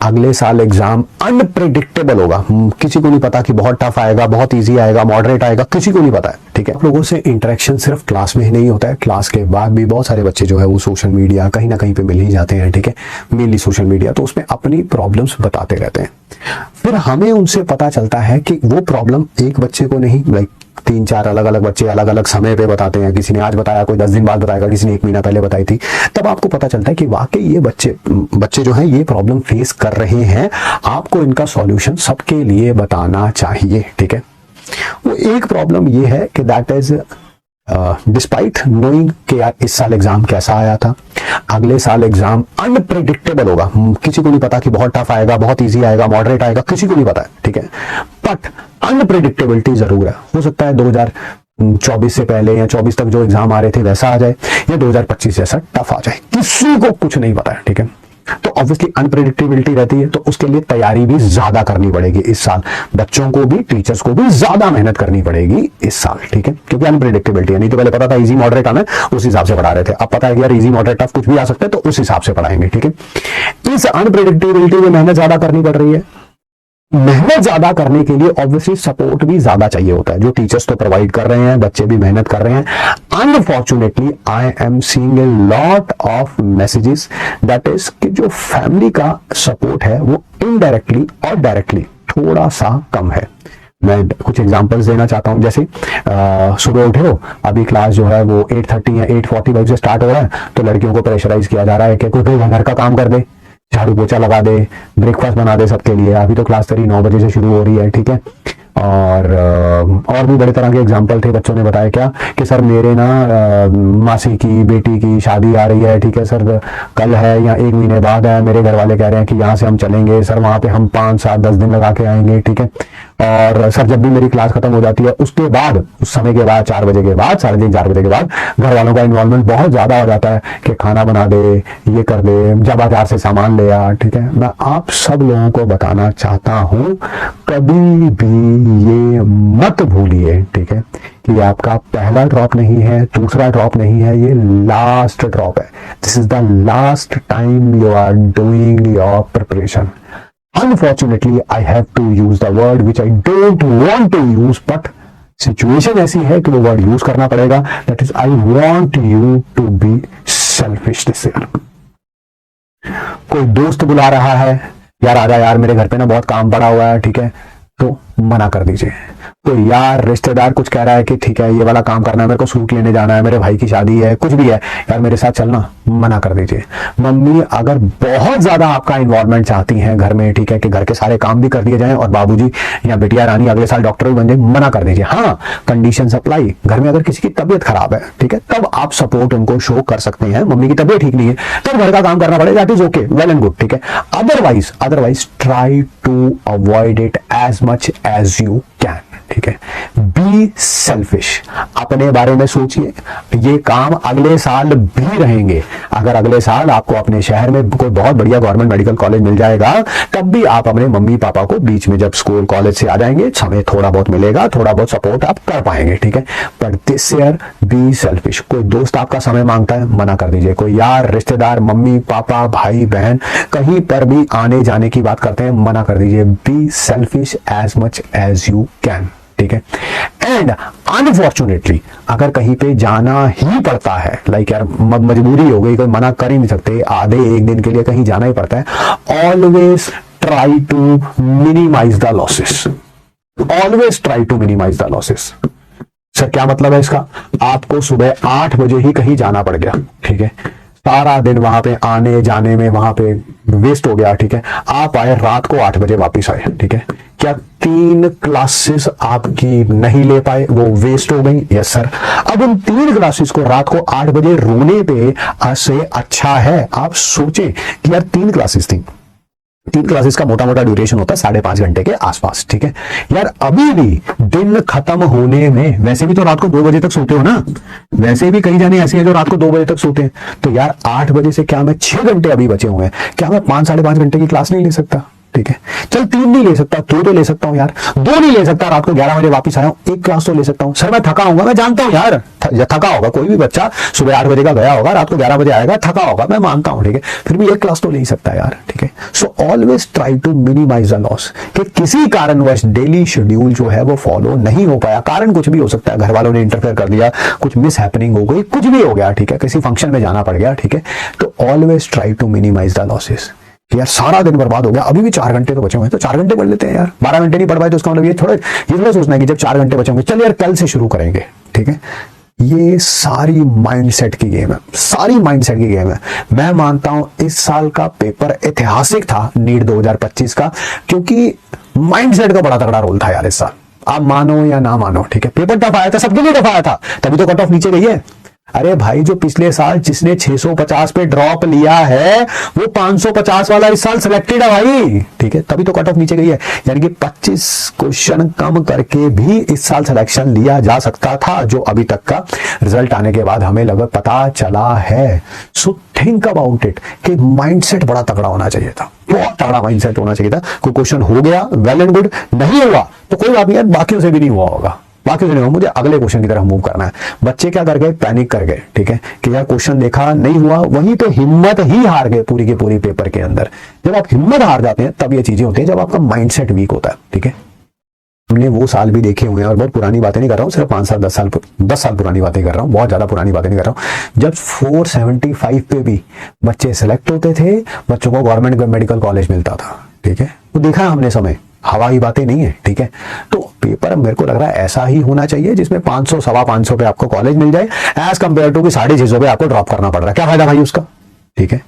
अगले साल exam unpredictable होगा। किसी को नहीं पता कि बहुत टफ आएगा, बहुत इजी आएगा, मॉडरेट आएगा, किसी को नहीं पता है। ठीक है, आप लोगों से इंटरेक्शन सिर्फ क्लास में ही नहीं होता है, क्लास के बाद भी बहुत सारे बच्चे जो है वो सोशल मीडिया कहीं ना कहीं पे मिल ही जाते हैं। ठीक है, मेनली सोशल मीडिया, तो उसमें अपनी प्रॉब्लम्स बताते रहते हैं। फिर हमें उनसे पता चलता है कि वो प्रॉब्लम एक बच्चे को नहीं, लाइक 3-4 अलग अलग बच्चे अलग अलग समय पे बताते हैं। किसी ने आज बताया, कोई 10 दिन बाद बताएगा, किसी ने 1 महीना पहले बताई थी। तब आपको पता चलता है कि वाकई ये बच्चे जो हैं ये प्रॉब्लम फेस कर रहे हैं। आपको इनका सॉल्यूशन सबके लिए बताना चाहिए। ठीक है, वो एक प्रॉब्लम ये है कि दैट इज डिस्पाइट नोइंग कि यार इस साल एग्जाम कैसा आया था, अगले साल एग्जाम अनप्रेडिक्टेबल होगा। किसी को नहीं पता कि बहुत टफ आएगा, बहुत इजी आएगा, मॉडरेट आएगा, किसी को नहीं पता है। ठीक है, बट अनप्रेडिक्टेबिलिटी जरूर है। हो सकता है 2024 से पहले या 24 तक जो एग्जाम आ रहे थे वैसा आ जाए, या 2025 जैसा टफ आ जाए, किसी को कुछ नहीं पता है। ठीक है, तो ऑब्वियसली अनप्रेडिक्टेबिलिटी रहती है, तो उसके लिए तैयारी भी ज्यादा करनी पड़ेगी इस साल। बच्चों को भी, टीचर्स को भी ज्यादा मेहनत करनी पड़ेगी इस साल। ठीक है, क्योंकि अनप्रेडिक्टेबिलिटी है। नहीं तो पहले पता था इजी मॉडरेट आना है, उस हिसाब से पढ़ा रहे थे। अब पता है कि यार इजी मॉडरेट टफ कुछ भी आ सकता है, तो उस हिसाब से पढ़ाएंगे। ठीक है, इस अनप्रेडिक्टेबिलिटी में मेहनत ज्यादा करनी पड़ रही है। मेहनत ज्यादा करने के लिए ऑब्वियसली सपोर्ट भी ज्यादा चाहिए होता है, जो टीचर्स तो प्रोवाइड कर रहे हैं, बच्चे भी मेहनत कर रहे हैं। Unfortunately I am seeing a lot of messages that is कि जो फैमिली का सपोर्ट है वो इनडायरेक्टली और डायरेक्टली थोड़ा सा कम है। मैं कुछ एग्जांपल्स देना चाहता हूं। जैसे सुबह उठे हो, अभी क्लास जो है वो 8:30 या 8:45 से स्टार्ट हो रहा है, तो लड़कियों को प्रेशराइज किया जा रहा है कि कोई घर का काम कर दे, झाड़ू पोछा लगा दे, ब्रेकफास्ट बना दे सबके लिए। अभी तो क्लास तेरी 9 बजे से शुरू हो रही है। ठीक है, और भी बड़े तरह के एग्जाम्पल थे। बच्चों ने बताया क्या कि सर मेरे ना मासी की बेटी की शादी आ रही है। ठीक है सर, कल है या 1 महीने बाद है। मेरे घर वाले कह रहे हैं कि यहाँ से हम चलेंगे सर, वहां पे हम 5, 7, 10 दिन लगा के आएंगे। ठीक है, और सर जब भी मेरी क्लास खत्म हो जाती है उसके बाद, उस समय के बाद 4 बजे के बाद, 3:30, 4 बजे के बाद घर वालों का इन्वॉल्वमेंट बहुत ज्यादा हो जाता है कि खाना बना दे, ये कर दे, जब बाजार से सामान ले आ। ठीक है, मैं आप सब लोगों को बताना चाहता हूं, कभी भी ये मत भूलिए। ठीक है, कि आपका पहला ड्रॉप नहीं है, दूसरा ड्रॉप नहीं है, ये लास्ट ड्रॉप है। This is the last time you are doing your preparation. Unfortunately, I have to use the word which I don't want to use, but situation ऐसी है कि वो word use करना पड़ेगा। That is, I want you to be selfish this year. कोई दोस्त बुला रहा है, यार आजा यार मेरे घर पे ना बहुत काम पड़ा हुआ है। ठीक है, तो मना कर दीजिए। तो यार रिश्तेदार कुछ कह रहा है कि ठीक है ये वाला काम करना है, मेरे को सूट लेने जाना है, मेरे भाई की शादी है, कुछ भी है, यार मेरे साथ चलना, मना कर दीजिए। मम्मी अगर बहुत ज्यादा आपका इन्वॉल्वमेंट चाहती हैं घर में, ठीक है, कि घर के सारे काम भी कर दिए जाएं और बाबूजी या बिटिया रानी अगले साल डॉक्टर भी बन जाए, मना कर दीजिए। हाँ, कंडीशन अप्लाई। घर में अगर किसी की तबियत खराब है, ठीक है, तब आप सपोर्ट उनको शो कर सकते हैं। मम्मी की तबियत ठीक नहीं है, तब घर का काम करना पड़ेगा, that is okay, well and good. ठीक है, otherwise try to avoid it as much as you can. ठीक है, बी सेल्फिश, अपने बारे में सोचिए। ये काम अगले साल भी रहेंगे। अगर अगले साल आपको अपने शहर में कोई बहुत बढ़िया गवर्नमेंट मेडिकल कॉलेज मिल जाएगा, तब भी आप अपने मम्मी पापा को बीच में जब स्कूल कॉलेज से आ जाएंगे, समय थोड़ा बहुत मिलेगा, थोड़ा बहुत सपोर्ट आप कर पाएंगे। ठीक है, but this year be selfish. कोई दोस्त आपका समय मांगता है, मना कर दीजिए। कोई यार रिश्तेदार, मम्मी पापा, भाई बहन कहीं पर भी आने जाने की बात करते हैं, मना कर दीजिए। Be selfish as much as you can. ठीक है, एंड अनफॉर्चुनेटली अगर कहीं पे जाना ही पड़ता है, लाइक यार मजबूरी हो गई, कोई मना कर ही नहीं सकते, आधे 1 दिन के लिए कहीं जाना ही पड़ता है, always try to minimise the losses. Always try to minimise the losses. Sir क्या मतलब है इसका? आपको सुबह 8 बजे ही कहीं जाना पड़ गया, ठीक है, सारा दिन वहां पे आने जाने में वहां पे वेस्ट हो गया। ठीक है, आप आए रात को 8 बजे वापिस आए। ठीक है, क्या 3 क्लासेस आपकी नहीं ले पाए, वो वेस्ट हो गई? Yes sir. अब उन 3 क्लासेस को रात को 8 बजे रोने पे से अच्छा है आप सोचें कि यार 3 क्लासेस थी, 3 क्लासेस का मोटा मोटा ड्यूरेशन होता है 5.5 घंटे के आसपास। ठीक है, यार अभी भी दिन खत्म होने में, वैसे भी तो रात को 2 बजे तक सोते हो ना, वैसे भी कई जाने ऐसे हैं जो रात को 2 बजे तक सोते हैं, तो यार 8 बजे से क्या मैं 6 घंटे अभी बचे हुए हैं, क्या मैं 5 साढ़े 5 घंटे की क्लास नहीं ले सकता? ठीक है। चल 3 नहीं ले सकता, 2 तो ले सकता हूं यार, 2 नहीं ले सकता, रात को 11 बजे वापस आया हूं, 1 क्लास तो ले सकता हूं। सर मैं थका होगा, मैं जानता हूं यार, थका होगा, कोई भी बच्चा सुबह 8 बजे का गया होगा, रात को 11 बजे आएगा, थका होगा, मैं मानता हूं, ठीक है, फिर भी 1 क्लास तो ले ही सकता है यार, ठीक है। So always try to minimise the loss, कि किसी कारणवश डेली शेड्यूल जो है वो फॉलो नहीं हो पाया, कारण कुछ भी हो सकता है, घर वालों ने इंटरफेयर कर दिया, कुछ मिस हैपनिंग हो गई, कुछ भी हो गया, ठीक है, किसी फंक्शन में जाना पड़ गया, ठीक है, तो always try to minimise the losses. यार सारा दिन बर्बाद हो गया, अभी भी 4 घंटे तो बचे हुए हैं, तो 4 घंटे पढ़ लेते हैं यार, 12 घंटे नहीं पढ़ पाए तो उसका मतलब ये थोड़ा सोचना है कि जब 4 घंटे बचे होंगे, चल यार कल से शुरू करेंगे, ठीक है। ये सारी माइंडसेट की गेम है, सारी माइंडसेट की गेम है। मैं मानता हूं इस साल का पेपर ऐतिहासिक था, नीट 2025 का, क्योंकि माइंडसेट का बड़ा तगड़ा रोल था यार इस साल, आप मानो या ना मानो, ठीक है। पेपर टफ आया था, सबके लिए टफ आया था, तभी तो कट ऑफ नीचे गई है। अरे भाई जो पिछले साल जिसने 650 पे ड्रॉप लिया है वो 550 वाला इस साल सिलेक्टेड है भाई, ठीक है, तभी तो कट ऑफ नीचे गई है। यानी कि 25 क्वेश्चन कम करके भी इस साल सिलेक्शन लिया जा सकता था, जो अभी तक का रिजल्ट आने के बाद हमें लगभग पता चला है। सो थिंक अबाउट इट कि माइंडसेट बड़ा तगड़ा होना चाहिए था, बहुत तगड़ा माइंडसेट होना चाहिए था। कोई क्वेश्चन हो गया वेल एंड गुड, नहीं हुआ तो कोई बात नहीं यार, बाकियों से भी नहीं हुआ होगा, बाकी नहीं, मुझे अगले क्वेश्चन की तरफ मूव करना है। बच्चे क्या कर गए, पैनिक कर गए, ठीक है, कि यार क्वेश्चन देखा नहीं हुआ, वहीं तो हिम्मत ही हार गए पूरी की पूरी पेपर के अंदर। जब आप हिम्मत हार जाते हैं तब ये चीजें होती है, जब आपका माइंडसेट वीक होता है, ठीक है। हमने वो साल भी देखे हुए हैं, और बहुत पुरानी बातें नहीं कर रहा हूँ, सिर्फ 5 साल 10 साल पुरानी बातें कर रहा हूँ, बहुत ज्यादा पुरानी बातें नहीं कर रहा हूँ, जब 475 पे भी बच्चे सेलेक्ट होते थे, बच्चों को गवर्नमेंट मेडिकल कॉलेज मिलता था, ठीक है, वो देखा है हमने समय, हवाई बातें नहीं है, ठीक है। तो पेपर मेरे को लग रहा है ऐसा ही होना चाहिए जिसमें 500 सवा 500 पे आपको कॉलेज मिल जाए, एज कंपेयर टू कि 650 पे आपको ड्रॉप करना पड़ रहा है, क्या फायदा भाई उसका, ठीक है।